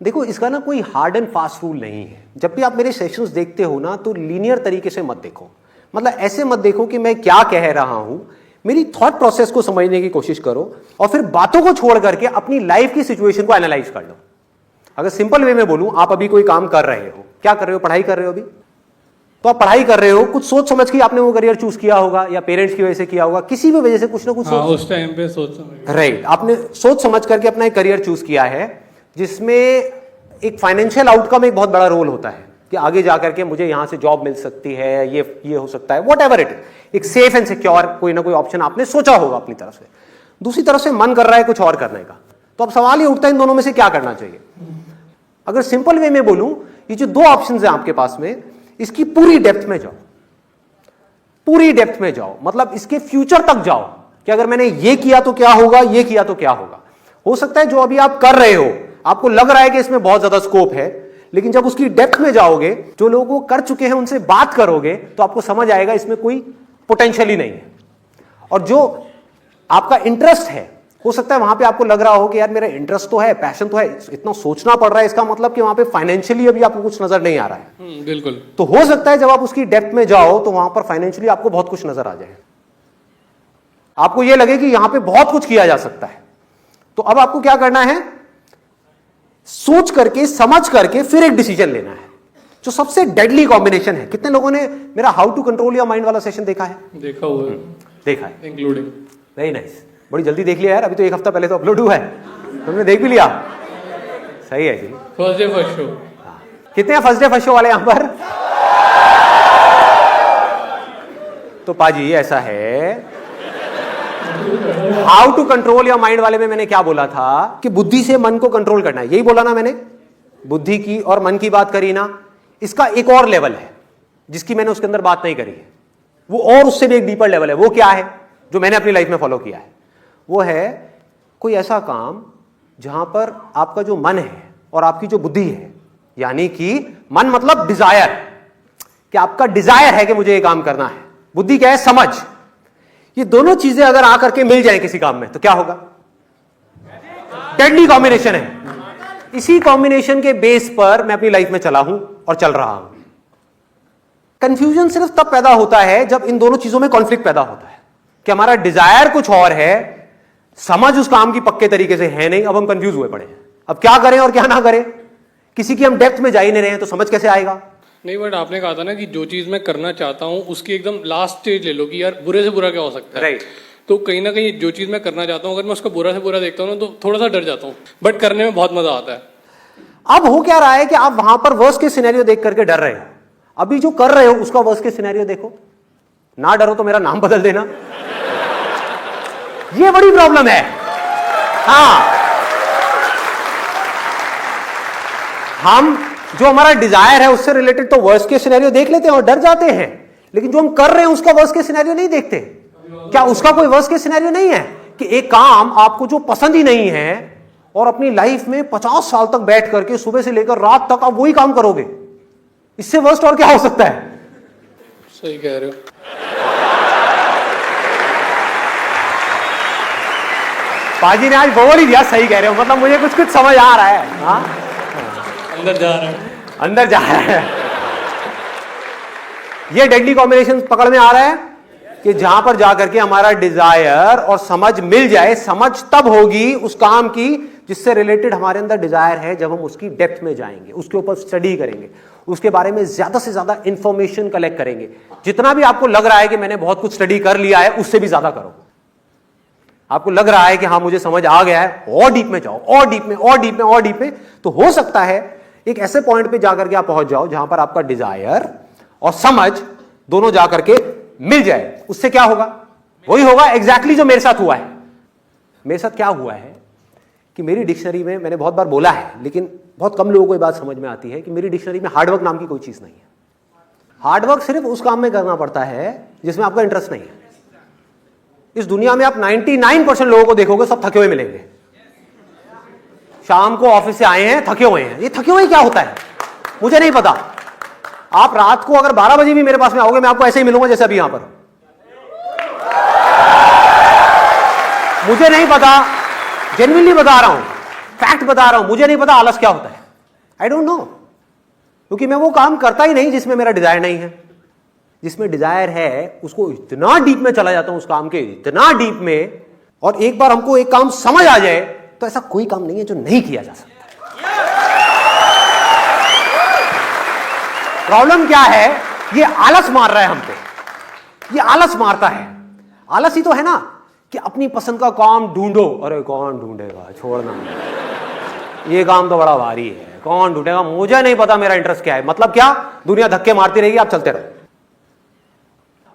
देखो, इसका ना कोई हार्ड एंड फास्ट रूल नहीं है। जब भी आप मेरे सेशंस देखते हो ना, तो लीनियर तरीके से मत देखो। मतलब ऐसे मत देखो कि मैं क्या कह रहा हूं, मेरी थॉट प्रोसेस को समझने की कोशिश करो और फिर बातों को छोड़ करके अपनी लाइफ की सिचुएशन को एनालाइज कर लो। अगर सिंपल वे में बोलूं, आप अभी कोई काम कर रहे हो, क्या कर रहे हो? पढ़ाई कर रहे हो अभी, तो आप पढ़ाई कर रहे हो, कुछ सोच समझ के आपने वो करियर चूज किया होगा, या पेरेंट्स की वजह से किया होगा, किसी भी वजह से कुछ ना कुछ उस टाइम पे सोच समझ, राइट, आपने सोच समझ करके अपना एक करियर चूज किया है, जिसमें एक फाइनेंशियल आउटकम एक बहुत बड़ा रोल होता है कि आगे जाकर के मुझे यहां से जॉब मिल सकती है, ये हो सकता है, वॉट एवर इट, एक सेफ एंड सिक्योर कोई ना कोई ऑप्शन आपने सोचा होगा अपनी तरफ से। दूसरी तरफ से मन कर रहा है कुछ और करने का, तो अब सवाल ये उठता है इन दोनों में से क्या करना चाहिए। अगर सिंपल वे में बोलूं, ये जो दो ऑप्शंस हैं आपके पास में, इसकी पूरी डेप्थ में जाओ, पूरी डेप्थ में जाओ, मतलब इसके फ्यूचर तक जाओ कि अगर मैंने ये किया तो क्या होगा, ये किया तो क्या होगा। हो सकता है जो अभी आप कर रहे हो आपको लग रहा है कि इसमें बहुत ज्यादा स्कोप है, लेकिन जब उसकी डेप्थ में जाओगे, जो लोग वो कर चुके हैं उनसे बात करोगे, तो आपको समझ आएगा इसमें कोई पोटेंशियल ही नहीं है। और जो आपका इंटरेस्ट है, हो सकता है वहां पे आपको लग रहा हो कि यार मेरा इंटरेस्ट तो है, पैशन तो है, इतना सोचना पड़ रहा है, इसका मतलब कि वहां पे फाइनेंशियली अभी आपको कुछ नजर नहीं आ रहा है। बिल्कुल। तो हो सकता है जब आप उसकी डेप्थ में जाओ तो वहां पर फाइनेंशियली आपको बहुत कुछ नजर आ जाए, आपको यह लगे कि यहां पे बहुत कुछ किया जा सकता है। तो अब आपको क्या करना है, सोच करके समझ करके फिर एक डिसीजन लेना है, जो सबसे डेडली कॉम्बिनेशन है। कितने लोगों ने मेरा how to control your mind वाला सेशन देखा है? देखा हुआ है। देखा है, इंक्लूडिंग। वेरी नाइस, बड़ी जल्दी देख लिया यार, अभी तो एक हफ्ता पहले तो अपलोड हुआ है, तुमने देख भी लिया, सही है जी। First day first show. कितने हैं फर्स्ट डे फर्स्ट शो वाले यहां पर? तो पाजी ऐसा है, how to control your mind वाले में मैंने क्या बोला था कि बुद्धि से मन को कंट्रोल करना है, यही बोला ना मैंने। बुद्धि की और मन की बात करी ना, इसका एक और लेवल है जिसकी मैंने उसके अंदर बात नहीं करी है, वो और उससे भी एक डीपर लेवल है। वो क्या है जो मैंने अपनी लाइफ में फॉलो किया है? वो है कोई ऐसा काम जहां पर आपका जो मन है और आपकी जो बुद्धि है, यानी कि मन मतलब डिजायर, कि आपका डिजायर है कि मुझे ये काम करना है, बुद्धि क्या है? समझ। ये दोनों चीजें अगर आकर के मिल जाए किसी काम में तो क्या होगा? डेडली कॉम्बिनेशन है। इसी कॉम्बिनेशन के बेस पर मैं अपनी लाइफ में चला हूं और चल रहा हूं। कंफ्यूजन सिर्फ तब पैदा होता है जब इन दोनों चीजों में कॉन्फ्लिक्ट पैदा होता है कि हमारा डिजायर कुछ और है, समझ उस काम की पक्के तरीके से है नहीं, अब हम कंफ्यूज हुए पड़े हैं, अब क्या करें और क्या ना करें। किसी की हम डेप्थ में जा ही नहीं रहे हैं तो समझ कैसे आएगा? नहीं, बट आपने कहा था ना कि जो चीज मैं करना चाहता हूँ उसकी एकदम लास्ट स्टेज ले लो कि यार बुरे से बुरा क्या हो सकता है। राइट। तो कहीं ना कहीं जो चीज मैं करना चाहता हूँ अगर मैं उसका बुरा से बुरा देखता हूँ ना, तो थोड़ा सा डर जाता हूँ, बट करने में बहुत मजा आता है। अब हो क्या रहा है कि आप वहां पर वर्स्ट के सिनेरियो देख करके डर रहे हो, अभी जो कर रहे हो उसका वर्स्ट के सिनेरियो देखो। ना डरो तो मेरा नाम बदल देना, ये बड़ी प्रॉब्लम है। हाँ, हम जो हमारा डिजायर है उससे रिलेटेड तो वर्स्ट के सिनेरियो देख लेते हैं और डर जाते हैं, लेकिन जो हम कर रहे हैं उसका वर्स्ट के सिनेरियो नहीं देखते। क्या उसका कोई वर्स्ट के सिनेरियो नहीं है कि एक काम आपको जो पसंद ही नहीं है और अपनी लाइफ में 50 साल तक बैठ करके सुबह से लेकर रात तक आप वही काम करोगे? इससे वर्स्ट और क्या हो सकता है? सही कह रहे हो। पाजी ने आज बोल ही दिया, सही कह रहे हो, मतलब मुझे कुछ कुछ समझ आ रहा है। हाँ, अंदर जा रहा है, अंदर जा रहा है। ये डेडली कॉम्बिनेशन पकड़ में आ रहा है कि जहां पर जाकर के हमारा डिजायर और समझ मिल जाए। समझ तब होगी उस काम की जिससे रिलेटेड हमारे अंदर डिजायर है, जब हम उसकी डेप्थ में जाएंगे, उसके ऊपर स्टडी करेंगे, उसके बारे में ज्यादा से ज्यादा इंफॉर्मेशन कलेक्ट करेंगे। जितना भी आपको लग रहा है कि मैंने बहुत कुछ स्टडी कर लिया है, उससे भी ज्यादा करो। आपको लग रहा है कि हाँ मुझे समझ आ गया है, और डीप में जाओ, और डीप में, और डीप में, और डीप में। तो हो सकता है एक ऐसे पॉइंट पे जाकर के आप पहुंच जाओ जहां पर आपका डिजायर और समझ दोनों जाकर के मिल जाए। उससे क्या होगा? वही होगा एग्जैक्टली जो मेरे साथ हुआ है। मेरे साथ क्या हुआ है कि मेरी डिक्शनरी में, मैंने बहुत बार बोला है लेकिन बहुत कम लोगों को ये बात समझ में आती है कि मेरी डिक्शनरी में हार्डवर्क नाम की कोई चीज नहीं है। हार्डवर्क सिर्फ उस काम में करना पड़ता है जिसमें आपका इंटरेस्ट नहीं है। इस दुनिया में आप 99% लोगों को देखोगे, सब थके हुए मिलेंगे। शाम को ऑफिस से आए हैं, थके हुए हैं। ये थके हुए क्या होता है मुझे नहीं पता। आप रात को अगर 12 बजे भी मेरे पास में आओगे, मैं आपको ऐसे ही मिलूंगा जैसे अभी यहां पर। मुझे नहीं पता, जेन्युइनली बता रहा हूं, फैक्ट बता रहा हूं, मुझे नहीं पता आलस क्या होता है, आई डोंट नो, क्योंकि मैं वो काम करता ही नहीं जिसमें मेरा डिजायर नहीं है। जिसमें डिजायर है उसको इतना डीप में चला जाता हूं, उस काम के इतना डीप में, और एक बार हमको एक काम समझ आ जाए तो ऐसा कोई काम नहीं है जो नहीं किया जा सकता। प्रॉब्लम क्या है, ये आलस मार रहा है हमको, ये आलस मारता है। आलस ही तो है ना कि अपनी पसंद का काम ढूंढो, अरे कौन ढूंढेगा, छोड़ना, ये काम तो बड़ा भारी है, कौन ढूंढेगा, मुझे नहीं पता मेरा इंटरेस्ट क्या है। मतलब क्या, दुनिया धक्के मारती रहेगी, आप चलते रहो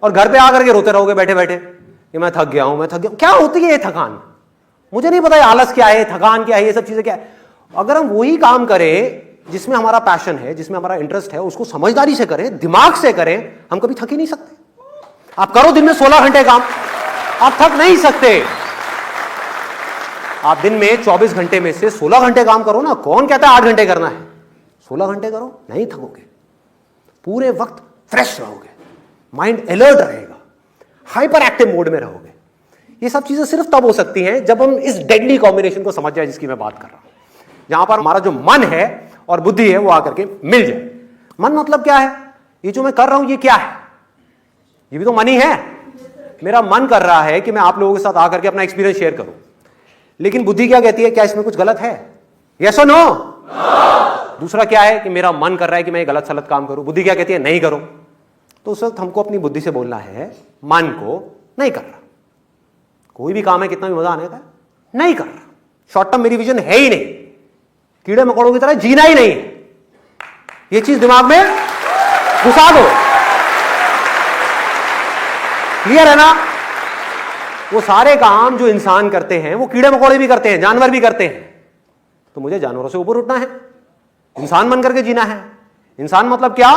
और घर पे आकर के रोते रहोगे बैठे बैठे कि मैं थक गया हूं, मैं थक गया हूं। क्या होती है ये थकान, मुझे नहीं पता, आलस क्या है, थकान क्या है, ये सब चीजें क्या है। अगर हम वही काम करें जिसमें हमारा पैशन है, जिसमें हमारा इंटरेस्ट है, उसको समझदारी से करें, दिमाग से करें, हम कभी थक ही नहीं सकते। आप करो दिन में 16 घंटे काम, आप थक नहीं सकते। आप दिन में 24 घंटे में से 16 घंटे काम करो ना, कौन कहता है 8 घंटे करना है, 16 घंटे करो, नहीं थकोगे, पूरे वक्त फ्रेश रहोगे, माइंड अलर्ट रहेगा, हाइपर एक्टिव मोड में रहोगे। ये सब चीजें सिर्फ तब हो सकती हैं जब हम इस डेडली कॉम्बिनेशन को समझ जाए जिसकी मैं बात कर रहा हूं, जहां पर हमारा जो मन है और बुद्धि है वो आकर के मिल जाए। मन मतलब क्या है, ये जो मैं कर रहा हूं ये क्या है, ये भी तो मन ही है। मेरा मन कर रहा है कि मैं आप लोगों के साथ आकर के अपना एक्सपीरियंस शेयर करूं, लेकिन बुद्धि क्या कहती है, क्या इसमें कुछ गलत है, यस और नो। दूसरा क्या है कि मेरा मन कर रहा है कि मैं गलत सलत काम करूं, बुद्धि क्या कहती है, नहीं करो। तो उस वक्त हमको अपनी बुद्धि से बोलना है, मन को नहीं कर रहा, कोई भी काम है कितना भी मजा आने का, नहीं कर रहा, शॉर्ट टर्म मेरी विजन है ही नहीं, कीड़े मकोड़ों की तरह जीना ही नहीं है, ये चीज दिमाग में घुसा दो। क्लियर है ना। वो सारे काम जो इंसान करते हैं वो कीड़े मकोड़े भी करते हैं, जानवर भी करते हैं, तो मुझे जानवरों से ऊपर उठना है, इंसान बन करके जीना है। इंसान मतलब क्या,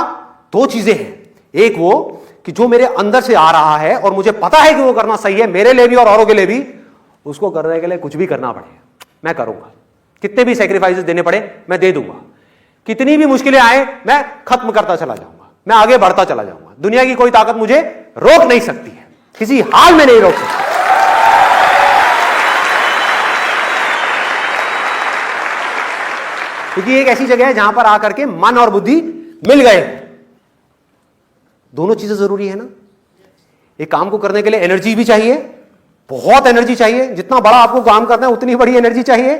दो चीजें हैं, एक वो कि जो मेरे अंदर से आ रहा है और मुझे पता है कि वो करना सही है मेरे लिए भी और औरों के लिए भी, उसको करने के लिए कुछ भी करना पड़े मैं करूंगा, कितने भी सैक्रिफाइसेस देने पड़े मैं दे दूंगा, कितनी भी मुश्किलें आए मैं खत्म करता चला जाऊंगा, मैं आगे बढ़ता चला जाऊंगा। दुनिया की कोई ताकत मुझे रोक नहीं सकती है, किसी हाल में नहीं रोक सकती। क्योंकि एक ऐसी जगह है जहां पर आकर के मन और बुद्धि मिल गए हैं। दोनों चीजें जरूरी है ना। एक काम को करने के लिए एनर्जी भी चाहिए, बहुत एनर्जी चाहिए, जितना बड़ा आपको काम करना है उतनी बड़ी एनर्जी चाहिए।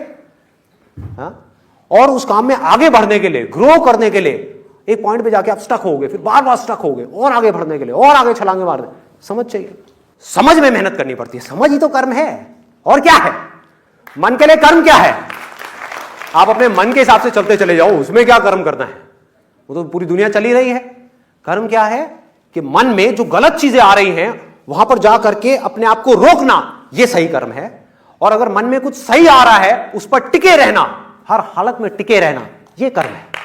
और उस काम में आगे बढ़ने के लिए, ग्रो करने के लिए, एक पॉइंट पे जाके आप स्टक होगे, फिर बार बार स्टक होगे, और आगे बढ़ने के लिए और आगे छलांगे मारने, समझ चाहिए, समझ में मेहनत करनी पड़ती है। समझ ही तो कर्म है, और क्या है। मन के लिए कर्म क्या है, आप अपने मन के हिसाब से चलते चले जाओ, उसमें क्या कर्म करना है, वो तो पूरी दुनिया चली रही है। कर्म क्या है कि मन में जो गलत चीजें आ रही हैं वहां पर जा करके अपने आप को रोकना, ये सही कर्म है। और अगर मन में कुछ सही आ रहा है उस पर टिके रहना, हर हालत में टिके रहना, ये कर्म है।